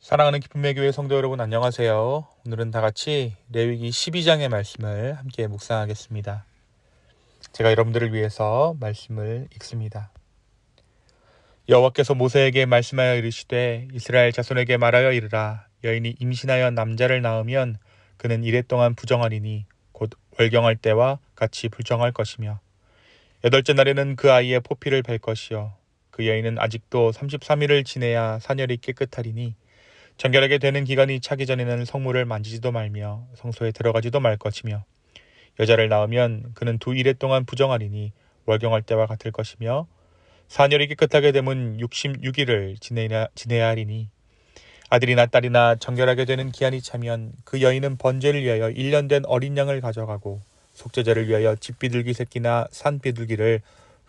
사랑하는 기쁨의 교회 성도 여러분, 안녕하세요. 오늘은 다 같이 레위기 12장의 말씀을 함께 묵상하겠습니다. 제가 여러분들을 위해서 말씀을 읽습니다. 여호와께서 모세에게 말씀하여 이르시되 이스라엘 자손에게 말하여 이르라. 여인이 임신하여 남자를 낳으면 그는 이랫동안 부정하리니 곧 월경할 때와 같이 불정할 것이며 8째 날에는 그 아이의 포피를 벨 것이요 그 여인은 아직도 33일을 지내야 산열이 깨끗하리니 정결하게 되는 기간이 차기 전에는 성물을 만지지도 말며 성소에 들어가지도 말 것이며 여자를 낳으면 그는 2일 동안 부정하리니 월경할 때와 같을 것이며 산열이 깨끗하게 되면 66일을 지내야 하리니 아들이나 딸이나 정결하게 되는 기한이 차면 그 여인은 번제를 위하여 1년 된 어린 양을 가져가고 속죄제를 위하여 집비둘기 새끼나 산비둘기를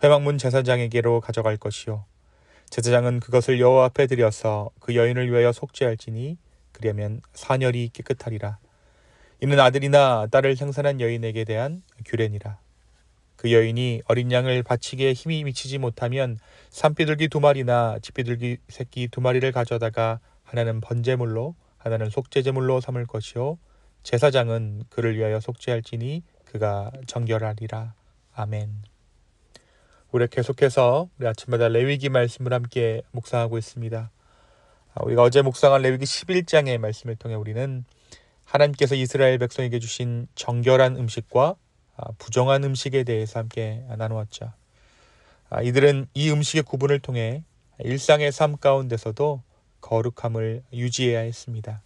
회막문 제사장에게로 가져갈 것이요 제사장은 그것을 여호와 앞에 드려서 그 여인을 위하여 속죄할지니 그리하면 산열이 깨끗하리라. 이는 아들이나 딸을 생산한 여인에게 대한 규례니라. 그 여인이 어린 양을 바치기에 힘이 미치지 못하면 산비둘기 2마리나 집비둘기 새끼 2마리를 가져다가 하나는 번제물로 하나는 속죄제물로 삼을 것이요 제사장은 그를 위하여 속죄할지니 그가 정결하리라. 아멘. 우리 계속해서 우리 아침마다 레위기 말씀을 함께 묵상하고 있습니다. 우리가 어제 묵상한 레위기 11장의 말씀을 통해 우리는 하나님께서 이스라엘 백성에게 주신 정결한 음식과 부정한 음식에 대해서 함께 나누었죠. 이들은 이 음식의 구분을 통해 일상의 삶 가운데서도 거룩함을 유지해야 했습니다.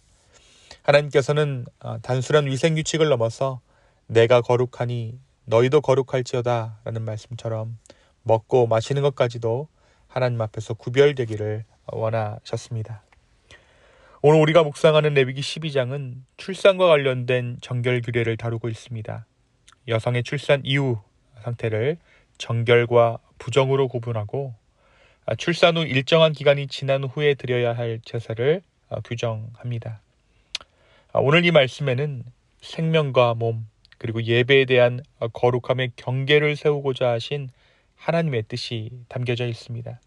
하나님께서는 단순한 위생규칙을 넘어서 내가 거룩하니 너희도 거룩할지어다 라는 말씀처럼 먹고 마시는 것까지도 하나님 앞에서 구별되기를 원하셨습니다. 오늘 우리가 묵상하는 레위기 12장은 출산과 관련된 정결 규례를 다루고 있습니다. 여성의 출산 이후 상태를 정결과 부정으로 구분하고 출산 후 일정한 기간이 지난 후에 드려야 할 제사를 규정합니다. 오늘 이 말씀에는 생명과 몸 그리고 예배에 대한 거룩함의 경계를 세우고자 하신 하나님의 뜻이 담겨져 있습니다.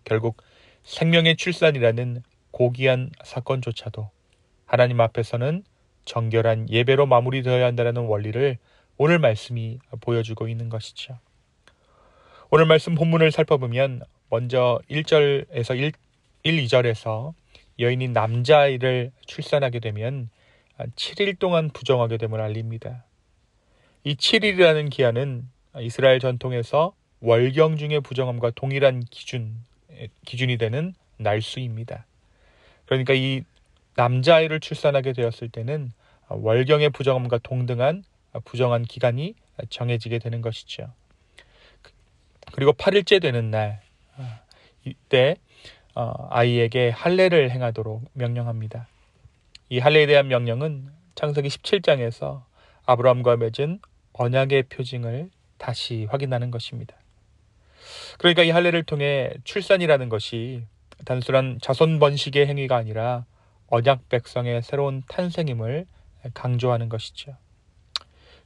결국 생명의 출산이라는 고귀한 사건조차도 하나님 앞에서는 정결한 예배로 마무리되어야 한다는 원리를 오늘 말씀이 보여주고 있는 것이죠. 오늘 말씀 본문을 살펴보면 먼저 1절에서 2절에서 여인이 남자아이를 출산하게 되면 7일 동안 부정하게 됨을 알립니다. 이 7일이라는 기한은 이스라엘 전통에서 월경 중의 부정함과 동일한 기준이 되는 날수입니다. 그러니까 이 남자아이를 출산하게 되었을 때는 월경의 부정함과 동등한 부정한 기간이 정해지게 되는 것이죠. 그리고 8일째 되는 날, 이때 아이에게 할례를 행하도록 명령합니다. 이 할례에 대한 명령은 창세기 17장에서 아브라함과 맺은 언약의 표징을 다시 확인하는 것입니다. 그러니까 이 할례를 통해 출산이라는 것이 단순한 자손 번식의 행위가 아니라 언약 백성의 새로운 탄생임을 강조하는 것이죠.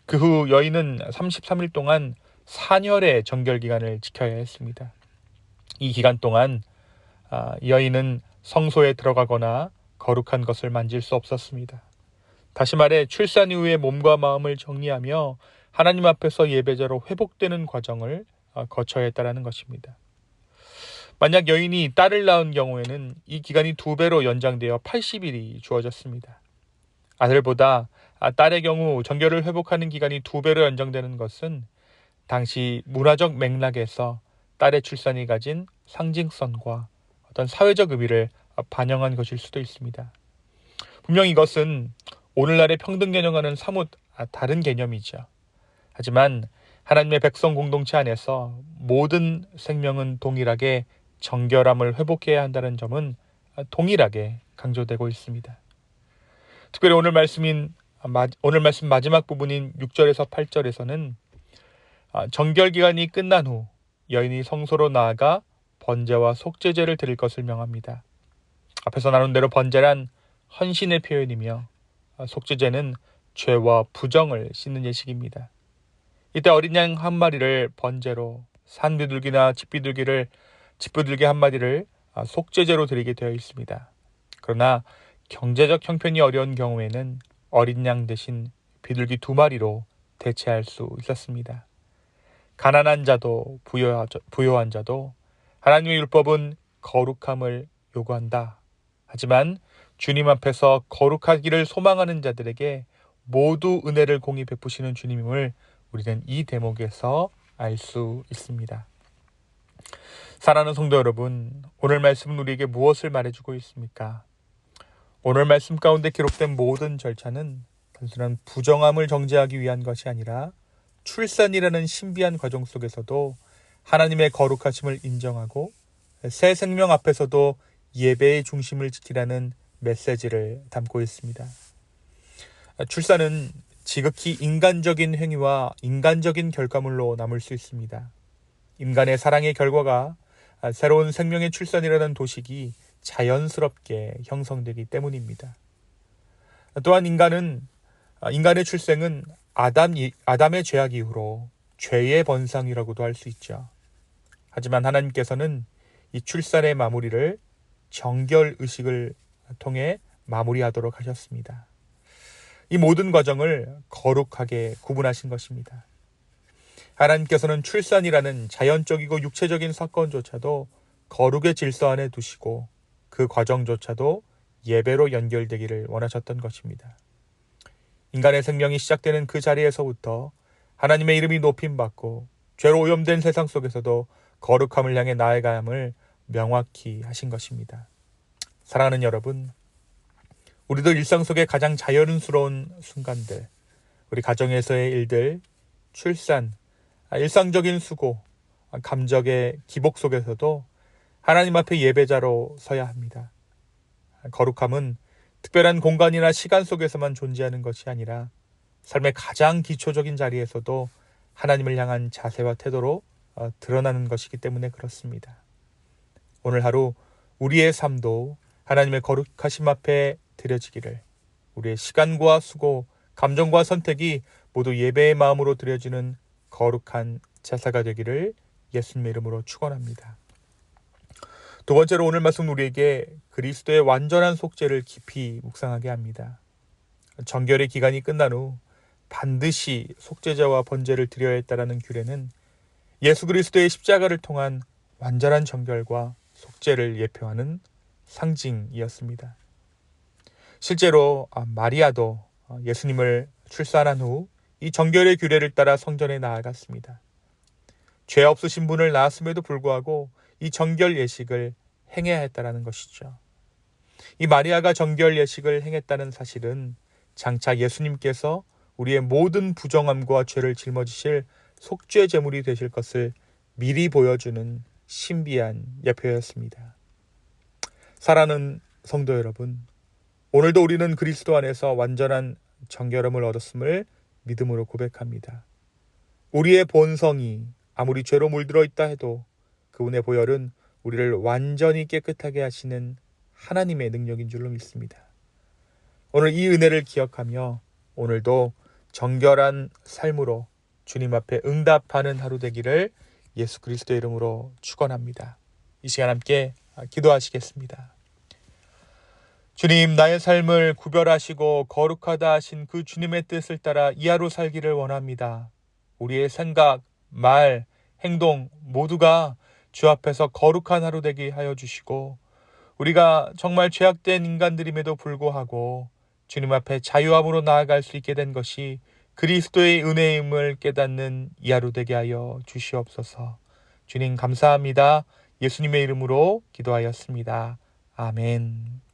그 후 여인은 33일 동안 산열의 정결 기간을 지켜야 했습니다. 이 기간 동안 여인은 성소에 들어가거나 거룩한 것을 만질 수 없었습니다. 다시 말해 출산 이후의 몸과 마음을 정리하며 하나님 앞에서 예배자로 회복되는 과정을 거쳐야 했다는 것입니다. 만약 여인이 딸을 낳은 경우에는 이 기간이 2배로 연장되어 80일이 주어졌습니다. 아들보다 딸의 경우 정결을 회복하는 기간이 2배로 연장되는 것은 당시 문화적 맥락에서 딸의 출산이 가진 상징성과 어떤 사회적 의미를 반영한 것일 수도 있습니다. 분명 이것은 오늘날의 평등 개념과는 사뭇 다른 개념이죠. 하지만 하나님의 백성 공동체 안에서 모든 생명은 동일하게 정결함을 회복해야 한다는 점은 동일하게 강조되고 있습니다. 특별히 오늘 말씀 마지막 부분인 6절에서 8절에서는 정결 기간이 끝난 후 여인이 성소로 나아가 번제와 속죄제를 드릴 것을 명합니다. 앞에서 나눈 대로 번제란 헌신의 표현이며 속죄제는 죄와 부정을 씻는 예식입니다. 이때 어린 양 한 마리를 번제로, 산비둘기나 집비둘기 한 마리를 속죄제로 드리게 되어 있습니다. 그러나 경제적 형편이 어려운 경우에는 어린 양 대신 비둘기 2마리로 대체할 수 있었습니다. 가난한 자도 부요한 자도 하나님의 율법은 거룩함을 요구한다. 하지만 주님 앞에서 거룩하기를 소망하는 자들에게 모두 은혜를 공히 베푸시는 주님임을 우리는 이 대목에서 알 수 있습니다. 사랑하는 성도 여러분, 오늘 말씀은 우리에게 무엇을 말해주고 있습니까? 오늘 말씀 가운데 기록된 모든 절차는 단순한 부정함을 정죄하기 위한 것이 아니라 출산이라는 신비한 과정 속에서도 하나님의 거룩하심을 인정하고 새 생명 앞에서도 예배의 중심을 지키라는 메시지를 담고 있습니다. 출산은 지극히 인간적인 행위와 인간적인 결과물로 남을 수 있습니다. 인간의 사랑의 결과가 새로운 생명의 출산이라는 도식이 자연스럽게 형성되기 때문입니다. 또한 인간의 출생은 아담의 죄악 이후로 죄의 번상이라고도 할 수 있죠. 하지만 하나님께서는 이 출산의 마무리를 정결의식을 통해 마무리하도록 하셨습니다. 이 모든 과정을 거룩하게 구분하신 것입니다. 하나님께서는 출산이라는 자연적이고 육체적인 사건조차도 거룩의 질서 안에 두시고 그 과정조차도 예배로 연결되기를 원하셨던 것입니다. 인간의 생명이 시작되는 그 자리에서부터 하나님의 이름이 높임받고 죄로 오염된 세상 속에서도 거룩함을 향해 나아감을 명확히 하신 것입니다. 사랑하는 여러분, 우리도 일상 속의 가장 자연스러운 순간들, 우리 가정에서의 일들, 출산, 일상적인 수고, 감정의 기복 속에서도 하나님 앞에 예배자로 서야 합니다. 거룩함은 특별한 공간이나 시간 속에서만 존재하는 것이 아니라 삶의 가장 기초적인 자리에서도 하나님을 향한 자세와 태도로 드러나는 것이기 때문에 그렇습니다. 오늘 하루 우리의 삶도 하나님의 거룩하심 앞에 드려지기를, 우리의 시간과 수고, 감정과 선택이 모두 예배의 마음으로 드려지는 거룩한 제사가 되기를 예수님의 이름으로 축원합니다. 두 번째로 오늘 말씀 우리에게 그리스도의 완전한 속죄를 깊이 묵상하게 합니다. 정결의 기간이 끝난 후 반드시 속죄제와 번제를 드려야 했다라는 규례는 예수 그리스도의 십자가를 통한 완전한 정결과 속죄를 예표하는 상징이었습니다. 실제로 마리아도 예수님을 출산한 후 이 정결의 규례를 따라 성전에 나아갔습니다. 죄 없으신 분을 낳았음에도 불구하고 이 정결 예식을 행해야 했다는 것이죠. 이 마리아가 정결 예식을 행했다는 사실은 장차 예수님께서 우리의 모든 부정함과 죄를 짊어지실 속죄 제물이 되실 것을 미리 보여주는 신비한 예표였습니다. 사랑하는 성도 여러분, 오늘도 우리는 그리스도 안에서 완전한 정결함을 얻었음을 믿음으로 고백합니다. 우리의 본성이 아무리 죄로 물들어 있다 해도 그분의 보혈은 우리를 완전히 깨끗하게 하시는 하나님의 능력인 줄로 믿습니다. 오늘 이 은혜를 기억하며 오늘도 정결한 삶으로 주님 앞에 응답하는 하루 되기를 예수 그리스도의 이름으로 축원합니다. 이 시간 함께 기도하시겠습니다. 주님, 나의 삶을 구별하시고 거룩하다 하신 그 주님의 뜻을 따라 이 하루 살기를 원합니다. 우리의 생각, 말, 행동 모두가 주 앞에서 거룩한 하루 되게 하여 주시고, 우리가 정말 죄악된 인간들임에도 불구하고 주님 앞에 자유함으로 나아갈 수 있게 된 것이 그리스도의 은혜임을 깨닫는 이 하루 되게 하여 주시옵소서. 주님 감사합니다. 예수님의 이름으로 기도하였습니다. 아멘.